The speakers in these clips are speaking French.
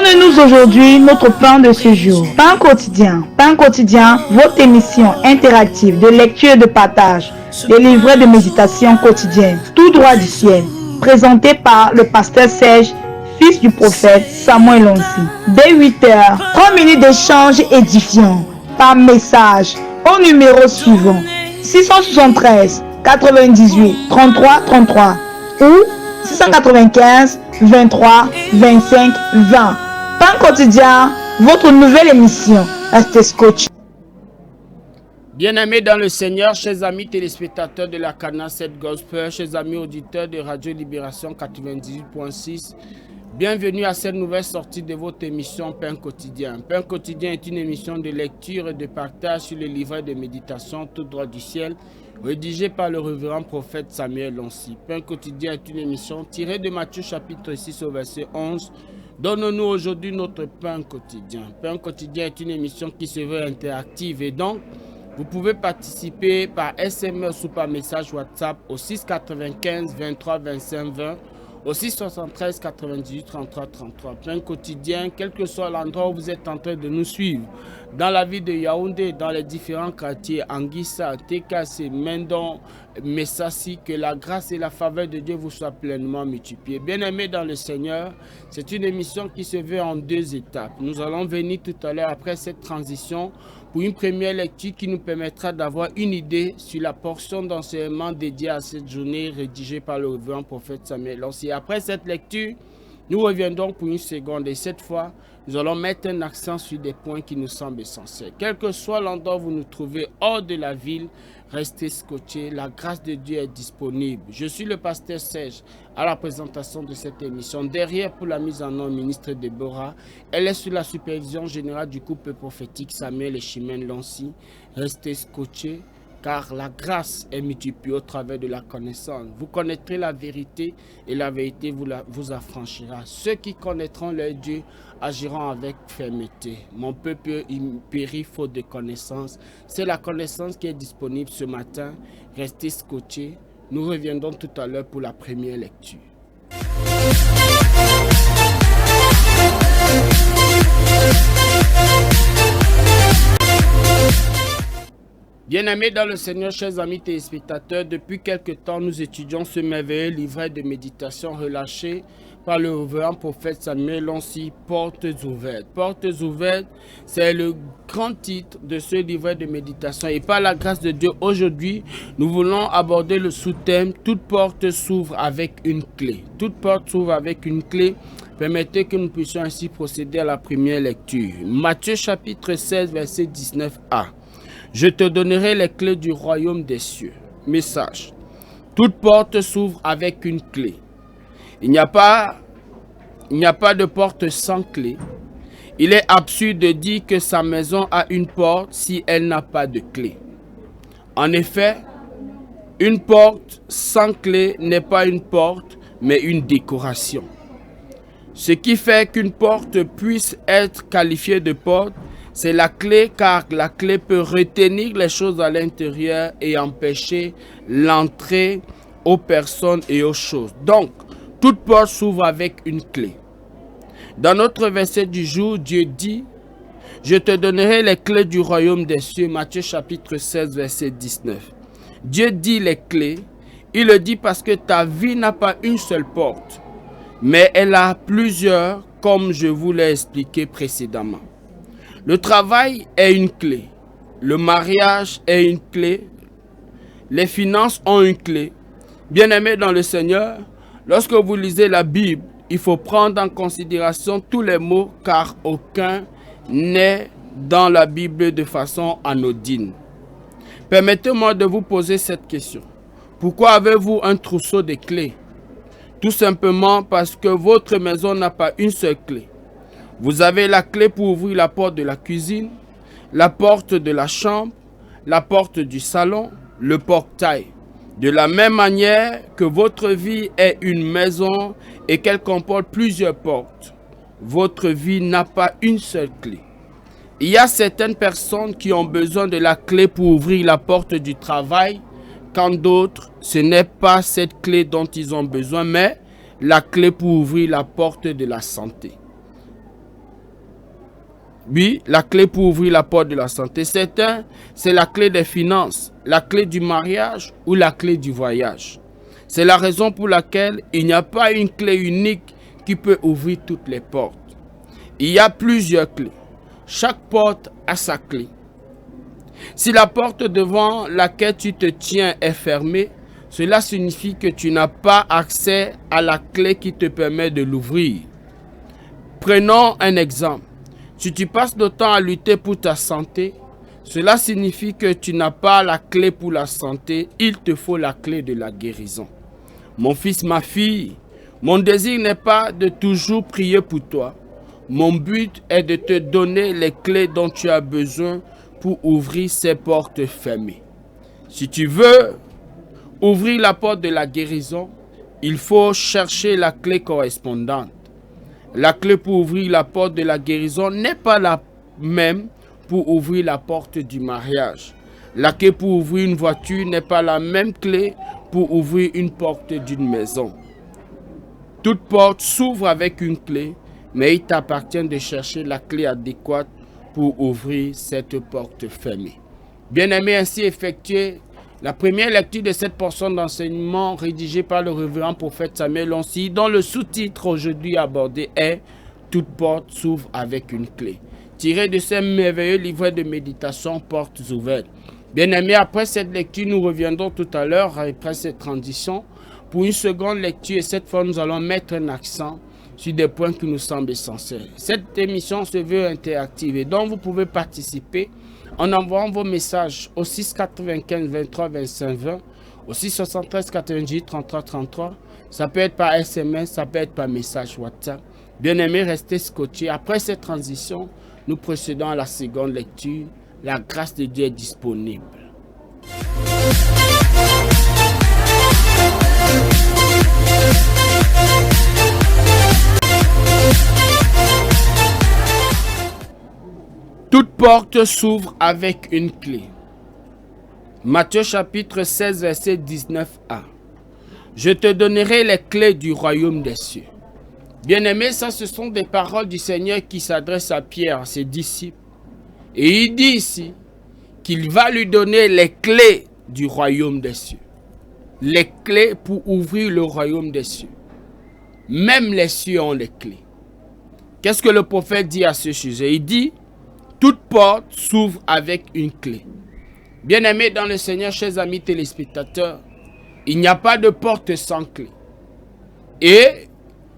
Donne-nous aujourd'hui notre pain de ce jour. Pain quotidien, votre émission interactive de lecture et de partage, des livrets de méditation quotidienne, tout droit du ciel, présenté par le pasteur Serge, fils du prophète Samuel Lonsi. Dès 8h, 3 minutes d'échange édifiant par message au numéro suivant 673 98 33 33 ou 695 23 25 20. Pain quotidien, votre nouvelle émission. Restez scotché. Bien-aimés dans le Seigneur, chers amis téléspectateurs de la Cana 7 Gospel, chers amis auditeurs de Radio Libération 98.6, bienvenue à cette nouvelle sortie de votre émission Pain quotidien. Pain quotidien est une émission de lecture et de partage sur les livrets de méditation tout droit du ciel, rédigée par le révérend prophète Samuel Lonsi. Pain quotidien est une émission tirée de Matthieu chapitre 6 au verset 11. Donne-nous aujourd'hui notre pain quotidien. Pain quotidien est une émission qui se veut interactive et donc vous pouvez participer par SMS ou par message WhatsApp au 695 23 25 20, au 673 98 33 33. Pain quotidien, quel que soit l'endroit où vous êtes en train de nous suivre, dans la ville de Yaoundé, dans les différents quartiers, Anguissa, Tekase, Mendon, Messassi, que la grâce et la faveur de Dieu vous soient pleinement multipliées. Bien-aimés dans le Seigneur, c'est une émission qui se veut en deux étapes. Nous allons venir tout à l'heure après cette transition pour une première lecture qui nous permettra d'avoir une idée sur la portion d'enseignement dédiée à cette journée rédigée par le révérend prophète Samuel Lonsi. Après cette lecture, nous reviendrons pour une seconde et cette fois, nous allons mettre un accent sur des points qui nous semblent essentiels. Quel que soit l'endroit où vous nous trouvez hors de la ville, restez scotchés, la grâce de Dieu est disponible. Je suis le pasteur Serge à la présentation de cette émission. Derrière pour la mise en œuvre, ministre Deborah, elle est sous la supervision générale du couple prophétique Samuel et Chimène Lonsi. Restez scotchés, car la grâce est multipliée au travers de la connaissance. Vous connaîtrez la vérité et la vérité vous affranchira. Ceux qui connaîtront leur Dieu agiront avec fermeté. Mon peuple périt faute de connaissance. C'est la connaissance qui est disponible ce matin. Restez scotchés. Nous reviendrons tout à l'heure pour la première lecture. Bien-aimés dans le Seigneur, chers amis téléspectateurs, depuis quelque temps, nous étudions ce merveilleux livret de méditation relâché par le révérend prophète Samuel Lonsi, Portes ouvertes. Portes ouvertes, c'est le grand titre de ce livret de méditation. Et par la grâce de Dieu, aujourd'hui, nous voulons aborder le sous-thème « Toute porte s'ouvre avec une clé ». Toute porte s'ouvre avec une clé. Permettez que nous puissions ainsi procéder à la première lecture. Matthieu chapitre 16, verset 19a. Je te donnerai les clés du royaume des cieux. Message. Toute porte s'ouvre avec une clé. Il n'y a pas de porte sans clé. Il est absurde de dire que sa maison a une porte si elle n'a pas de clé. En effet, une porte sans clé n'est pas une porte, mais une décoration. Ce qui fait qu'une porte puisse être qualifiée de porte, c'est la clé, car la clé peut retenir les choses à l'intérieur et empêcher l'entrée aux personnes et aux choses. Donc, toute porte s'ouvre avec une clé. Dans notre verset du jour, Dieu dit « Je te donnerai les clés du royaume des cieux » Matthieu chapitre 16, verset 19. Dieu dit les clés, il le dit parce que ta vie n'a pas une seule porte, mais elle a plusieurs, comme je vous l'ai expliqué précédemment. Le travail est une clé, le mariage est une clé, les finances ont une clé. Bien-aimés dans le Seigneur, lorsque vous lisez la Bible, il faut prendre en considération tous les mots, car aucun n'est dans la Bible de façon anodine. Permettez-moi de vous poser cette question. Pourquoi avez-vous un trousseau de clés? Tout simplement parce que votre maison n'a pas une seule clé. Vous avez la clé pour ouvrir la porte de la cuisine, la porte de la chambre, la porte du salon, le portail. De la même manière que votre vie est une maison et qu'elle comporte plusieurs portes, votre vie n'a pas une seule clé. Il y a certaines personnes qui ont besoin de la clé pour ouvrir la porte du travail, quand d'autres, ce n'est pas cette clé dont ils ont besoin, mais la clé pour ouvrir la porte de la santé. Oui, la clé pour ouvrir la porte de la santé. Certains, c'est la clé des finances, la clé du mariage ou la clé du voyage. C'est la raison pour laquelle il n'y a pas une clé unique qui peut ouvrir toutes les portes. Il y a plusieurs clés. Chaque porte a sa clé. Si la porte devant laquelle tu te tiens est fermée, cela signifie que tu n'as pas accès à la clé qui te permet de l'ouvrir. Prenons un exemple. Si tu passes le temps à lutter pour ta santé, cela signifie que tu n'as pas la clé pour la santé, il te faut la clé de la guérison. Mon fils, ma fille, mon désir n'est pas de toujours prier pour toi. Mon but est de te donner les clés dont tu as besoin pour ouvrir ces portes fermées. Si tu veux ouvrir la porte de la guérison, il faut chercher la clé correspondante. La clé pour ouvrir la porte de la guérison n'est pas la même pour ouvrir la porte du mariage. La clé pour ouvrir une voiture n'est pas la même clé pour ouvrir une porte d'une maison. Toute porte s'ouvre avec une clé, mais il t'appartient de chercher la clé adéquate pour ouvrir cette porte fermée. Bien-aimé, ainsi effectué la première lecture de cette portion d'enseignement rédigée par le révérend prophète Samuel Lonsi, dont le sous-titre aujourd'hui abordé est « Toute porte s'ouvre avec une clé », tiré de ce merveilleux livret de méditation « Portes ouvertes ». Bien-aimé, après cette lecture, nous reviendrons tout à l'heure, après cette transition, pour une seconde lecture, et cette fois, nous allons mettre un accent sur des points qui nous semblent essentiels. Cette émission se veut interactive et donc vous pouvez participer en envoyant vos messages au 695 23 25 20, au 673 98 33 33. Ça peut être par SMS, ça peut être par message WhatsApp. Bien aimé, restez scotchés. Après cette transition, nous procédons à la seconde lecture. La grâce de Dieu est disponible. Toute porte s'ouvre avec une clé. Matthieu chapitre 16, verset 19a. Je te donnerai les clés du royaume des cieux. Bien-aimés, ça ce sont des paroles du Seigneur qui s'adressent à Pierre, à ses disciples. Et il dit ici qu'il va lui donner les clés du royaume des cieux. Les clés pour ouvrir le royaume des cieux. Même les cieux ont les clés. Qu'est-ce que le prophète dit à ce sujet? Il dit, toute porte s'ouvre avec une clé. Bien-aimés dans le Seigneur, chers amis téléspectateurs, il n'y a pas de porte sans clé. Et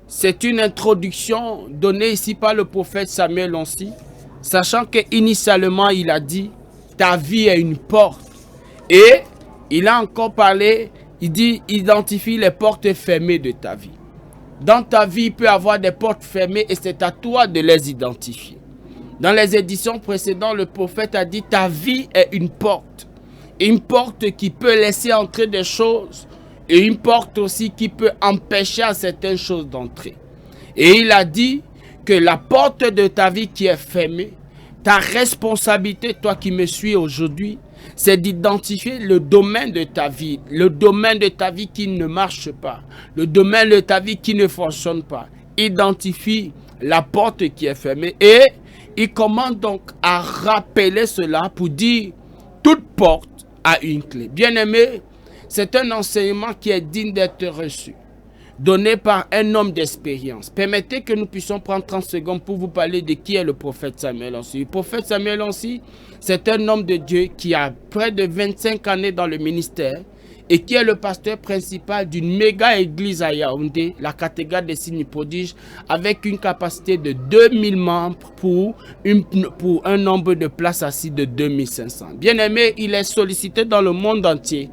c'est une introduction donnée ici par le prophète Samuel Lonsi, sachant qu'initialement il a dit, ta vie est une porte. Et il a encore parlé, il dit, identifie les portes fermées de ta vie. Dans ta vie, il peut y avoir des portes fermées et c'est à toi de les identifier. Dans les éditions précédentes, le prophète a dit, ta vie est une porte. Une porte qui peut laisser entrer des choses et une porte aussi qui peut empêcher à certaines choses d'entrer. Et il a dit que la porte de ta vie qui est fermée, ta responsabilité, toi qui me suis aujourd'hui, c'est d'identifier le domaine de ta vie, le domaine de ta vie qui ne marche pas, le domaine de ta vie qui ne fonctionne pas. Identifie la porte qui est fermée et il commence donc à rappeler cela pour dire toute porte a une clé. Bien-aimé, c'est un enseignement qui est digne d'être reçu, donné par un homme d'expérience. Permettez que nous puissions prendre 30 secondes pour vous parler de qui est le prophète Samuel Lonsi. Le prophète Samuel Lonsi, c'est un homme de Dieu qui a près de 25 années dans le ministère et qui est le pasteur principal d'une méga église à Yaoundé, la cathédrale des signes prodiges, avec une capacité de 2000 membres pour un nombre de places assises de 2500. Bien aimé, il est sollicité dans le monde entier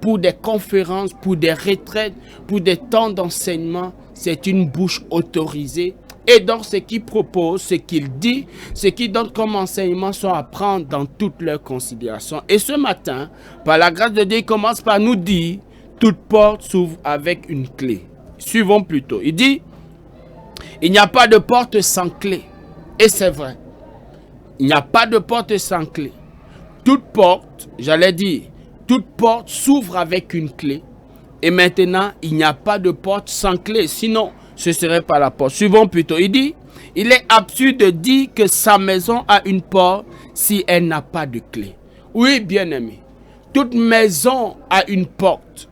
pour des conférences, pour des retraites, pour des temps d'enseignement. C'est une bouche autorisée. Et donc, ce qu'il propose, ce qu'il dit, ce qu'il donne comme enseignement sont à prendre dans toutes leurs considérations. Et ce matin, par la grâce de Dieu, il commence par nous dire, toute porte s'ouvre avec une clé. Suivons plutôt. Il dit, il n'y a pas de porte sans clé. Et c'est vrai. Il n'y a pas de porte sans clé. Toute porte, j'allais dire, toute porte s'ouvre avec une clé. Et maintenant, il n'y a pas de porte sans clé. Sinon, ce serait pas la porte. Suivons plutôt. Il dit, Il est absurde de dire que sa maison a une porte si elle n'a pas de clé. Oui, bien-aimé, toute maison a une porte.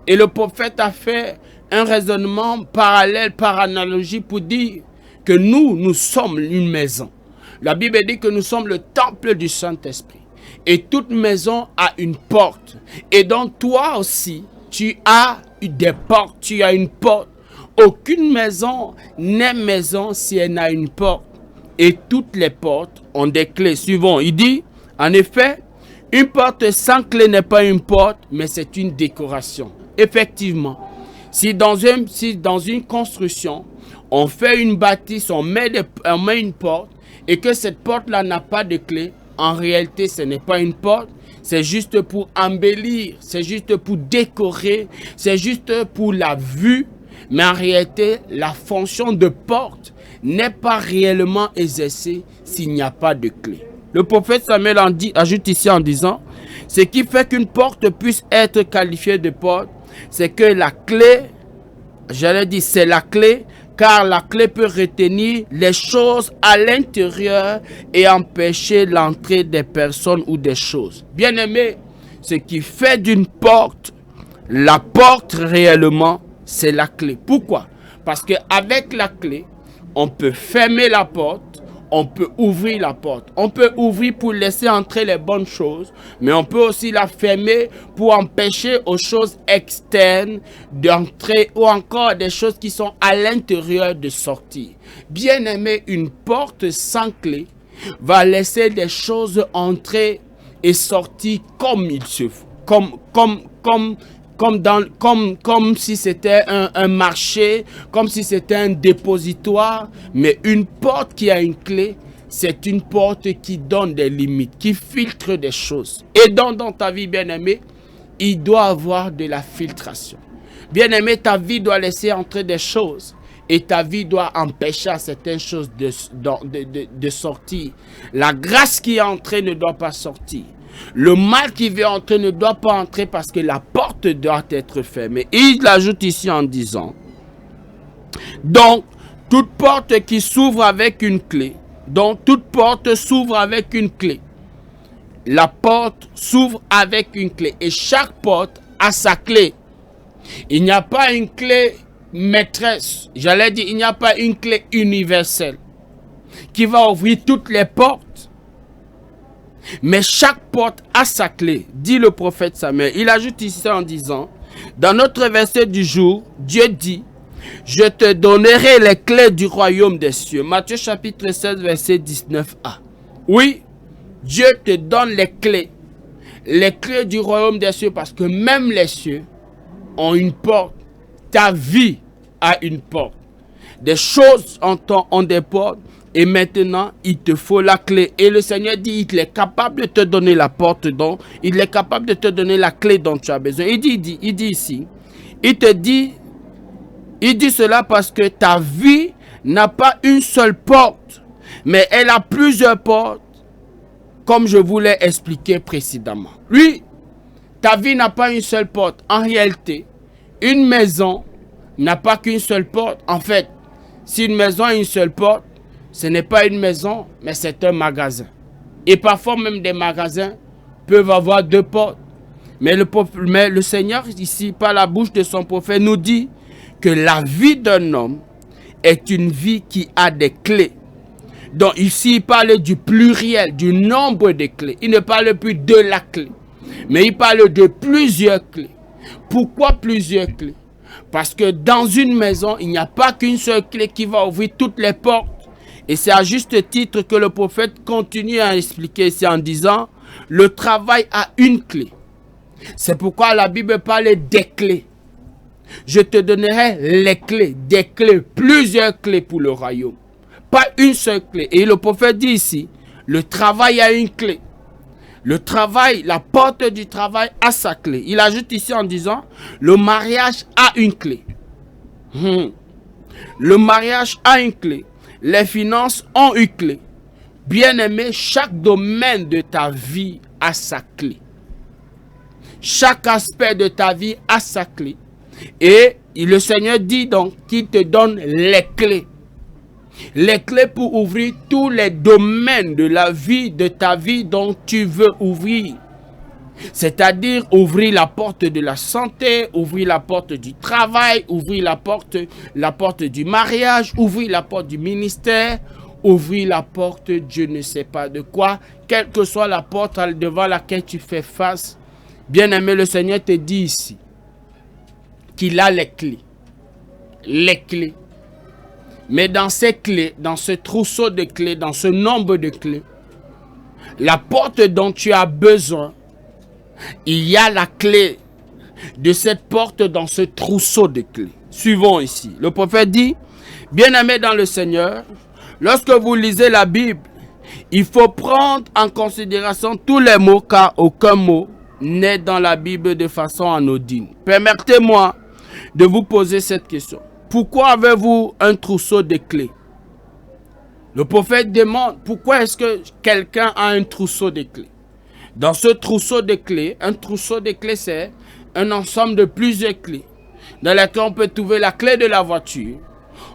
Et le prophète a fait un raisonnement parallèle, par analogie, pour dire que nous sommes une maison. La Bible dit que nous sommes le temple du Saint-Esprit. Et toute maison a une porte. Et donc toi aussi, tu as des portes, tu as une porte. Aucune maison n'est maison si elle n'a une porte. Et toutes les portes ont des clés. Suivons, il dit, en effet, une porte sans clé n'est pas une porte, mais c'est une décoration. Effectivement, si dans une construction, on fait une bâtisse, on met une porte, et que cette porte-là n'a pas de clé, en réalité, ce n'est pas une porte, c'est juste pour embellir, c'est juste pour décorer, c'est juste pour la vue, mais en réalité, la fonction de porte n'est pas réellement exercée s'il n'y a pas de clé. Le prophète Samuel ajoute ici en disant, ce qui fait qu'une porte puisse être qualifiée de porte, c'est que la clé, j'allais dire c'est la clé, car la clé peut retenir les choses à l'intérieur et empêcher l'entrée des personnes ou des choses. Bien-aimé, ce qui fait d'une porte, la porte réellement, c'est la clé. Pourquoi? Parce qu'avec la clé, on peut fermer la porte, on peut ouvrir la porte. On peut ouvrir pour laisser entrer les bonnes choses, mais on peut aussi la fermer pour empêcher aux choses externes d'entrer ou encore des choses qui sont à l'intérieur de sortir. Bien aimé, une porte sans clé va laisser des choses entrer et sortir comme il se faut, comme si c'était un marché, comme si c'était un dépositoire. Mais une porte qui a une clé, c'est une porte qui donne des limites, qui filtre des choses. Et dans ta vie, bien-aimé, il doit avoir de la filtration. Bien-aimé, ta vie doit laisser entrer des choses. Et ta vie doit empêcher certaines choses de sortir. La grâce qui est entrée ne doit pas sortir. Le mal qui veut entrer ne doit pas entrer parce que la porte doit être fermée. Et il ajoute ici en disant, donc, toute porte qui s'ouvre avec une clé, donc toute porte s'ouvre avec une clé. La porte s'ouvre avec une clé et chaque porte a sa clé. Il n'y a pas une clé maîtresse, j'allais dire, il n'y a pas une clé universelle qui va ouvrir toutes les portes. Mais chaque porte a sa clé, dit le prophète Samuel. Il ajoute ici en disant, dans notre verset du jour, Dieu dit, je te donnerai les clés du royaume des cieux. Matthieu chapitre 16, verset 19a. Oui, Dieu te donne les clés du royaume des cieux, parce que même les cieux ont une porte. Ta vie a une porte. Des choses ont des portes. Et maintenant, il te faut la clé. Et le Seigneur dit, il est capable de te donner la porte dont, il est capable de te donner la clé dont tu as besoin. Il dit ici, il dit cela parce que ta vie n'a pas une seule porte, mais elle a plusieurs portes, comme je vous l'ai expliqué précédemment. Lui, ta vie n'a pas une seule porte. En réalité, une maison n'a pas qu'une seule porte. En fait, si une maison a une seule porte, ce n'est pas une maison, mais c'est un magasin. Et parfois même des magasins peuvent avoir deux portes. Mais le Seigneur ici, par la bouche de son prophète, nous dit que la vie d'un homme est une vie qui a des clés. Donc ici, il parle du pluriel, du nombre de clés. Il ne parle plus de la clé, mais il parle de plusieurs clés. Pourquoi plusieurs clés? Parce que dans une maison, il n'y a pas qu'une seule clé qui va ouvrir toutes les portes. Et c'est à juste titre que le prophète continue à expliquer ici en disant, le travail a une clé. C'est pourquoi la Bible parle des clés. Je te donnerai les clés, des clés, plusieurs clés pour le royaume. Pas une seule clé. Et le prophète dit ici, le travail a une clé. Le travail, la porte du travail a sa clé. Il ajoute ici en disant, le mariage a une clé. Le mariage a une clé. Les finances ont une clé. Bien-aimé, chaque domaine de ta vie a sa clé. Chaque aspect de ta vie a sa clé. Et le Seigneur dit donc qu'il te donne les clés. Les clés pour ouvrir tous les domaines de la vie, de ta vie dont tu veux ouvrir. C'est-à-dire ouvrir la porte de la santé, ouvrir la porte du travail, ouvrir la porte du mariage, ouvrir la porte du ministère, ouvrir la porte, Dieu ne sait pas de quoi, quelle que soit la porte devant laquelle tu fais face. Bien-aimé, le Seigneur te dit ici qu'il a les clés. Les clés. Mais dans ces clés, dans ce trousseau de clés, dans ce nombre de clés, la porte dont tu as besoin, il y a la clé de cette porte dans ce trousseau de clés. Suivons ici. Le prophète dit, bien-aimé dans le Seigneur, lorsque vous lisez la Bible, il faut prendre en considération tous les mots, car aucun mot n'est dans la Bible de façon anodine. Permettez-moi de vous poser cette question. Pourquoi avez-vous un trousseau de clés? Le prophète demande, pourquoi est-ce que quelqu'un a un trousseau de clés? Dans ce trousseau de clés, un trousseau de clés, c'est un ensemble de plusieurs clés, dans lesquelles on peut trouver la clé de la voiture,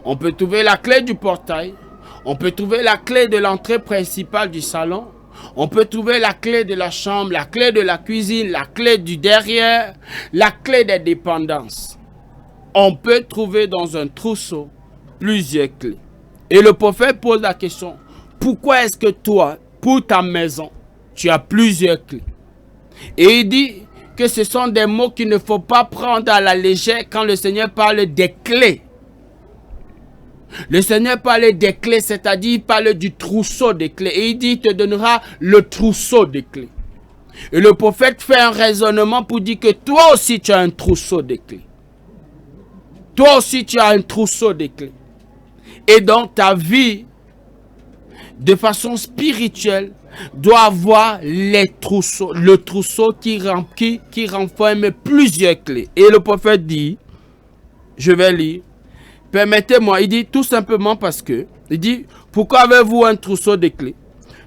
on peut trouver la clé du portail, on peut trouver la clé de l'entrée principale du salon, on peut trouver la clé de la chambre, la clé de la cuisine, la clé du derrière, la clé des dépendances. On peut trouver dans un trousseau plusieurs clés. Et le prophète pose la question, pourquoi est-ce que toi, pour ta maison, tu as plusieurs clés? Et il dit que ce sont des mots qu'il ne faut pas prendre à la légère quand le Seigneur parle des clés. Le Seigneur parle des clés, c'est-à-dire il parle du trousseau des clés. Et il dit, il te donnera le trousseau des clés. Et le prophète fait un raisonnement pour dire que toi aussi tu as un trousseau de clés. Toi aussi tu as un trousseau de clés. Et dans ta vie, de façon spirituelle, doit avoir les trousseaux, le trousseau qui renferme plusieurs clés. Et le prophète dit, je vais lire, permettez-moi, il dit tout simplement parce que, il dit, pourquoi avez-vous un trousseau de clés?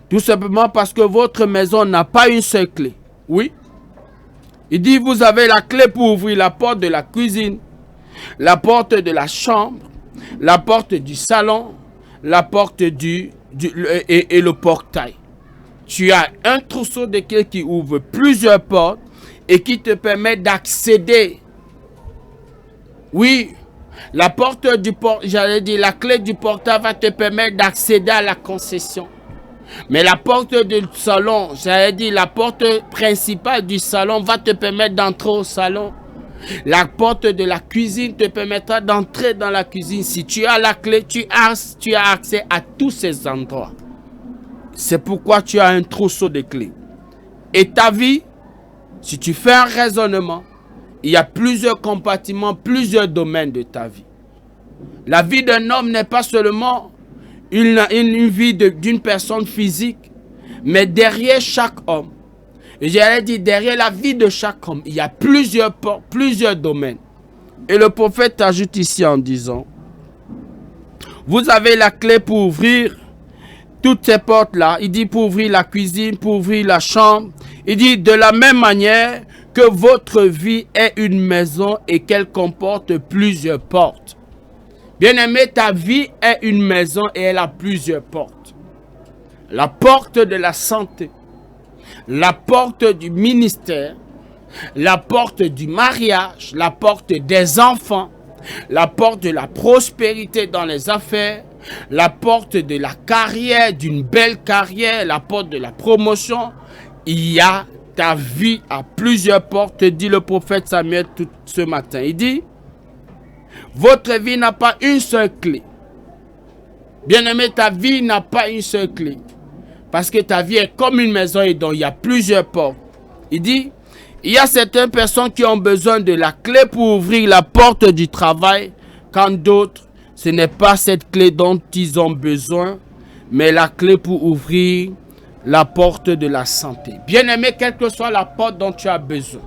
Tout simplement parce que votre maison n'a pas une seule clé. Oui. Il dit, vous avez la clé pour ouvrir la porte de la cuisine, la porte de la chambre, la porte du salon, la porte et le portail. Tu as un trousseau de clés qui ouvre plusieurs portes et qui te permet d'accéder. Oui, la porte du j'allais dire la clé du portail va te permettre d'accéder à la concession. Mais la porte du salon, j'allais dire la porte principale du salon va te permettre d'entrer au salon. La porte de la cuisine te permettra d'entrer dans la cuisine. Si tu as la clé, tu as accès à tous ces endroits. C'est pourquoi tu as un trousseau de clés. Et ta vie, si tu fais un raisonnement, il y a plusieurs compartiments, plusieurs domaines de ta vie. La vie d'un homme n'est pas seulement une vie d'une personne physique, mais derrière chaque homme, j'allais dire derrière la vie de chaque homme, il y a plusieurs domaines. Et le prophète ajoute ici en disant, vous avez la clé pour ouvrir toutes ces portes-là. Il dit pour ouvrir la cuisine, pour ouvrir la chambre. Il dit de la même manière que votre vie est une maison et qu'elle comporte plusieurs portes. Bien-aimé, ta vie est une maison et elle a plusieurs portes. La porte de la santé, la porte du ministère, la porte du mariage, la porte des enfants, la porte de la prospérité dans les affaires, la porte de la carrière, d'une belle carrière, la porte de la promotion. Il y a ta vie à plusieurs portes, dit le prophète Samuel tout ce matin. Il dit, votre vie n'a pas une seule clé. Bien-aimé, ta vie n'a pas une seule clé. Parce que ta vie est comme une maison et donc il y a plusieurs portes. Il dit, il y a certaines personnes qui ont besoin de la clé pour ouvrir la porte du travail, quand d'autres, ce n'est pas cette clé dont ils ont besoin, mais la clé pour ouvrir la porte de la santé. Bien-aimé, quelle que soit la porte dont tu as besoin,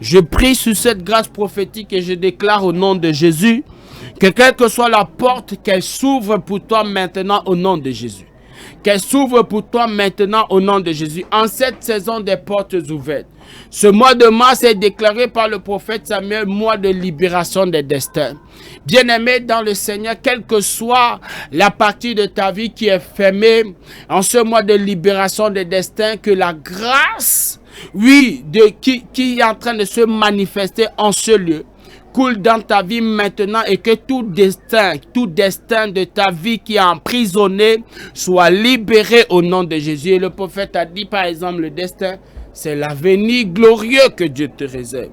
je prie sur cette grâce prophétique et je déclare au nom de Jésus que quelle que soit la porte, qu'elle s'ouvre pour toi maintenant au nom de Jésus. qu'elle s'ouvre pour toi maintenant au nom de Jésus. En cette saison des portes ouvertes. Ce mois de mars est déclaré par le prophète Samuel, mois de libération des destins. Bien-aimé dans le Seigneur, quelle que soit la partie de ta vie qui est fermée, en ce mois de libération des destins, que la grâce, oui, qui est en train de se manifester en ce lieu, coule dans ta vie maintenant et que tout destin de ta vie qui est emprisonné soit libéré au nom de Jésus. Et le prophète a dit par exemple, le destin, c'est l'avenir glorieux que Dieu te réserve.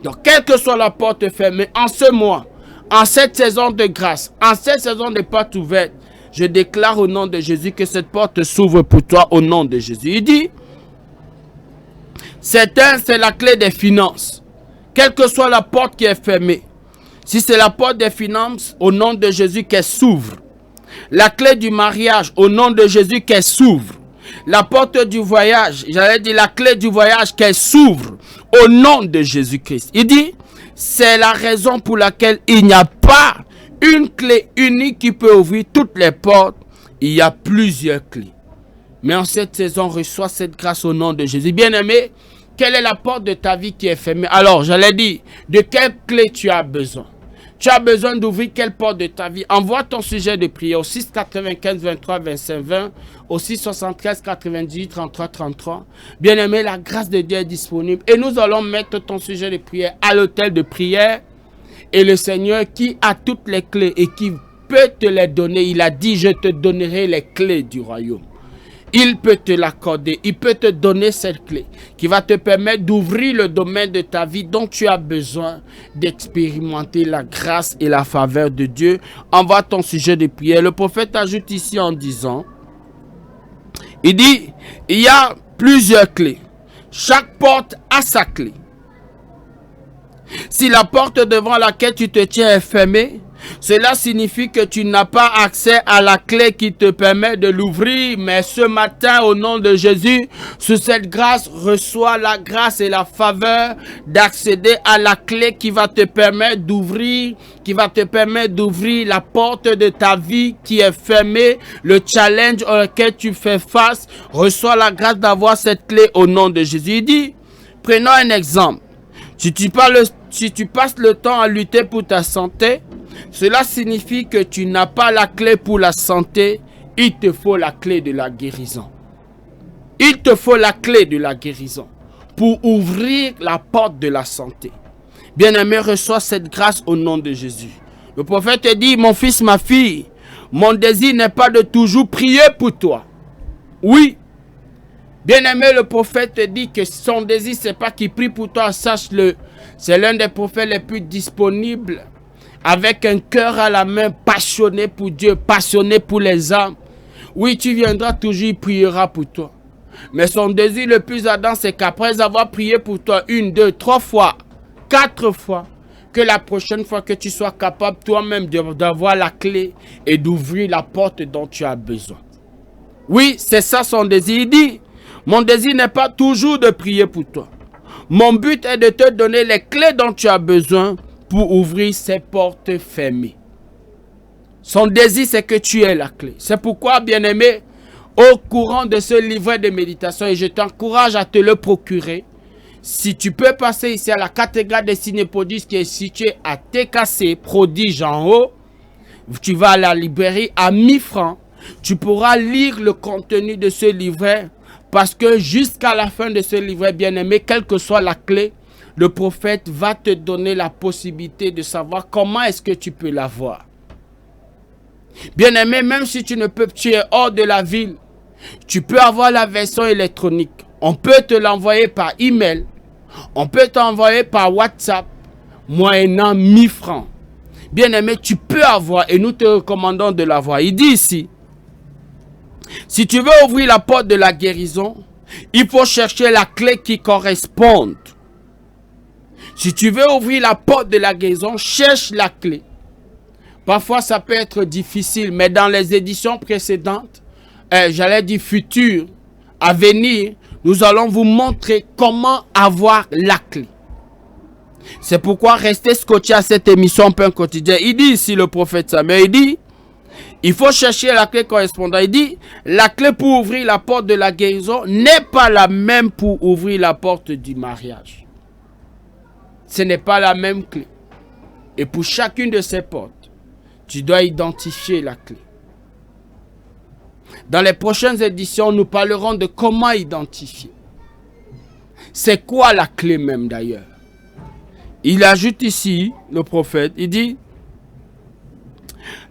Donc, quelle que soit la porte fermée, en ce mois, en cette saison de grâce, en cette saison de portes ouvertes, je déclare au nom de Jésus que cette porte s'ouvre pour toi au nom de Jésus. Il dit, c'est la clé des finances. Quelle que soit la porte qui est fermée, si c'est la porte des finances, au nom de Jésus qu'elle s'ouvre. La clé du mariage, au nom de Jésus qu'elle s'ouvre. La porte du voyage, j'allais dire la clé du voyage qu'elle s'ouvre au nom de Jésus-Christ. Il dit, c'est la raison pour laquelle il n'y a pas une clé unique qui peut ouvrir toutes les portes. Il y a plusieurs clés. Mais en cette saison, reçois cette grâce au nom de Jésus. Bien-aimé, quelle est la porte de ta vie qui est fermée? Alors, j'allais dire, de quelle clé tu as besoin? Tu as besoin d'ouvrir quelle porte de ta vie? Envoie ton sujet de prière au 6 95 23 25 20, au 6 73 98 33 33. Bien-aimé, la grâce de Dieu est disponible. Et nous allons mettre ton sujet de prière à l'autel de prière. Et le Seigneur qui a toutes les clés et qui peut te les donner, il a dit, je te donnerai les clés du royaume. Il peut te l'accorder, il peut te donner cette clé qui va te permettre d'ouvrir le domaine de ta vie dont tu as besoin d'expérimenter la grâce et la faveur de Dieu. Envoie ton sujet de prière. Le prophète ajoute ici en disant, il dit, il y a plusieurs clés. Chaque porte a sa clé. Si la porte devant laquelle tu te tiens est fermée, cela signifie que tu n'as pas accès à la clé qui te permet de l'ouvrir. Mais ce matin, au nom de Jésus, sous cette grâce, reçois la grâce et la faveur d'accéder à la clé qui va te permettre d'ouvrir, la porte de ta vie qui est fermée, le challenge auquel tu fais face. Reçois la grâce d'avoir cette clé au nom de Jésus. Il dit, prenons un exemple. Si tu passes le temps à lutter pour ta santé, cela signifie que tu n'as pas la clé pour la santé. Il te faut la clé de la guérison. Il te faut la clé de la guérison pour ouvrir la porte de la santé. Bien-aimé, reçois cette grâce au nom de Jésus. Le prophète dit, mon fils, ma fille, mon désir n'est pas de toujours prier pour toi. Oui. Bien-aimé, le prophète dit que son désir, c'est pas qu'il prie pour toi, sache-le. C'est l'un des prophètes les plus disponibles, avec un cœur à la main, passionné pour Dieu, passionné pour les âmes. Oui, tu viendras toujours, il priera pour toi. Mais son désir le plus ardent, c'est qu'après avoir prié pour toi 1, 2, 3 fois, 4 fois, que la prochaine fois que tu sois capable toi-même d'avoir la clé et d'ouvrir la porte dont tu as besoin. Oui, c'est ça son désir. Il dit, mon désir n'est pas toujours de prier pour toi. Mon but est de te donner les clés dont tu as besoin pour ouvrir ces portes fermées. Son désir, c'est que tu aies la clé. C'est pourquoi, bien-aimé, au courant de ce livret de méditation, et je t'encourage à te le procurer, si tu peux passer ici à la cathédrale des Synépodis qui est située à TKC, Prodige en haut, tu vas à la librairie à 1000 francs. Tu pourras lire le contenu de ce livret parce que jusqu'à la fin de ce livret, bien-aimé, quelle que soit la clé, le prophète va te donner la possibilité de savoir comment est-ce que tu peux l'avoir. Bien-aimé, même si tu es hors de la ville, tu peux avoir la version électronique. On peut te l'envoyer par email. On peut t'envoyer par WhatsApp, moyennant 1000 francs. Bien-aimé, tu peux avoir et nous te recommandons de l'avoir. Il dit ici, si tu veux ouvrir la porte de la guérison, il faut chercher la clé qui corresponde. Si tu veux ouvrir la porte de la guérison, cherche la clé. Parfois, ça peut être difficile, mais dans les éditions précédentes, j'allais dire futures, à venir, nous allons vous montrer comment avoir la clé. C'est pourquoi restez scotché à cette émission Pain Quotidien. Il dit ici le prophète Samuel, il dit, Il faut chercher la clé correspondante. Il dit, la clé pour ouvrir la porte de la guérison n'est pas la même pour ouvrir la porte du mariage. Ce n'est pas la même clé. Et pour chacune de ces portes, tu dois identifier la clé. Dans les prochaines éditions, nous parlerons de comment identifier. C'est quoi la clé même d'ailleurs? Il ajoute ici, le prophète, il dit,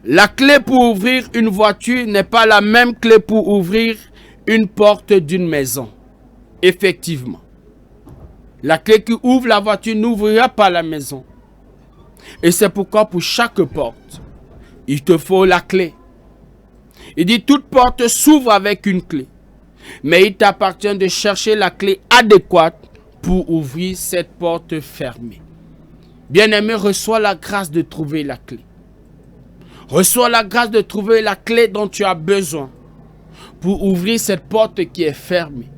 la clé pour ouvrir une voiture n'est pas la même clé pour ouvrir une porte d'une maison. Effectivement. La clé qui ouvre la voiture n'ouvrira pas la maison. Et c'est pourquoi pour chaque porte, il te faut la clé. Il dit, toute porte s'ouvre avec une clé. Mais il t'appartient de chercher la clé adéquate pour ouvrir cette porte fermée. Bien-aimé, reçois la grâce de trouver la clé. Reçois la grâce de trouver la clé dont tu as besoin pour ouvrir cette porte qui est fermée.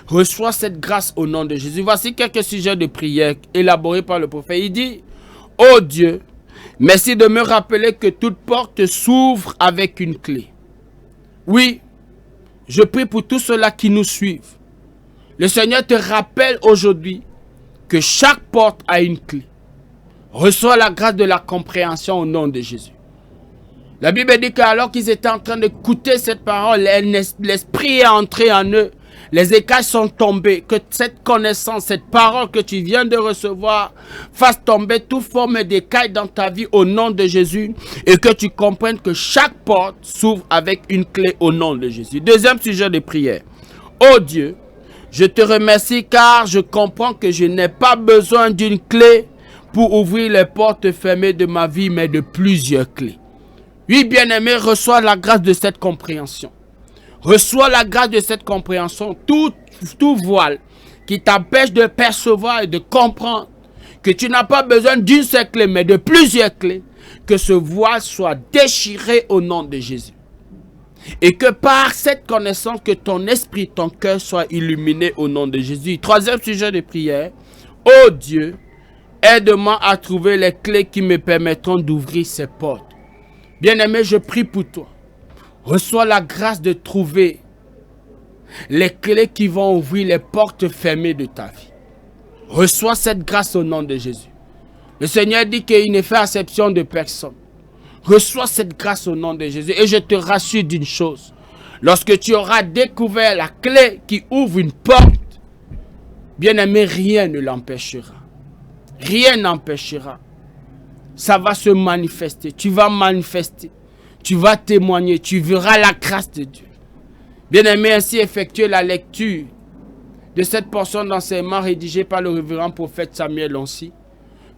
Reçois cette grâce au nom de Jésus. Voici quelques sujets de prière élaborés par le prophète. Il dit, ô Dieu, merci de me rappeler que toute porte s'ouvre avec une clé. Oui, je prie pour tous ceux-là qui nous suivent. Le Seigneur te rappelle aujourd'hui que chaque porte a une clé. Reçois la grâce de la compréhension au nom de Jésus. La Bible dit qu'alors qu'ils étaient en train d'écouter cette parole, l'Esprit est entré en eux. Les écailles sont tombées. Que cette connaissance, cette parole que tu viens de recevoir fasse tomber toute forme d'écailles dans ta vie au nom de Jésus. Et que tu comprennes que chaque porte s'ouvre avec une clé au nom de Jésus. Deuxième sujet de prière. Oh Dieu, je te remercie car je comprends que je n'ai pas besoin d'une clé pour ouvrir les portes fermées de ma vie, mais de plusieurs clés. Oui, bien-aimé, reçois la grâce de cette compréhension. Reçois la grâce de cette compréhension. Tout voile qui t'empêche de percevoir et de comprendre que tu n'as pas besoin d'une seule clé, mais de plusieurs clés, que ce voile soit déchiré au nom de Jésus. Et que par cette connaissance, que ton esprit, ton cœur soit illuminé au nom de Jésus. Troisième sujet de prière. Oh Dieu, aide-moi à trouver les clés qui me permettront d'ouvrir ces portes. Bien-aimé, je prie pour toi. Reçois la grâce de trouver les clés qui vont ouvrir les portes fermées de ta vie. Reçois cette grâce au nom de Jésus. Le Seigneur dit qu'il ne fait acception de personne. Reçois cette grâce au nom de Jésus. Et je te rassure d'une chose. Lorsque tu auras découvert la clé qui ouvre une porte, bien-aimé, rien ne l'empêchera. Rien n'empêchera. Ça va se manifester. Tu vas manifester. Tu vas témoigner. Tu verras la grâce de Dieu. Bien-aimé, ainsi effectuer la lecture de cette portion d'enseignement rédigée par le révérend prophète Samuel Loncy.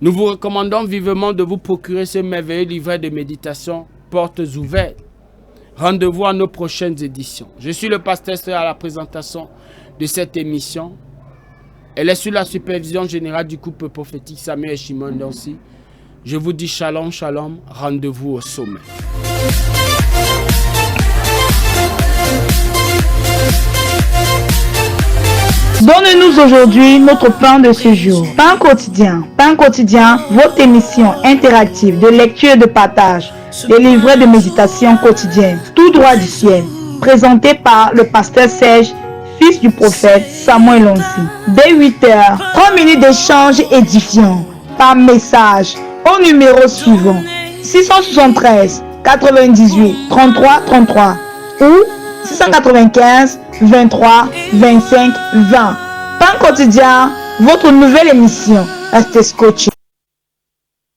Nous vous recommandons vivement de vous procurer ce merveilleux livret de méditation Portes ouvertes. Rendez-vous à nos prochaines éditions. Je suis le pasteur à la présentation de cette émission. Elle est sous la supervision générale du couple prophétique Samuel et Shimon Loncy. Je vous dis shalom, shalom, rendez-vous au sommet. Donne-nous aujourd'hui notre pain de ce jour. Pain quotidien, votre émission interactive de lecture et de partage des livrets de méditation quotidienne, tout droit du ciel, présenté par le pasteur Serge, fils du prophète Samuel Loncy. Dès 8h, 3 minutes d'échange édifiant par message au numéro suivant 673 98 33 33 ou 695 23 25 20. Pain quotidien, votre nouvelle émission. Restez scotché.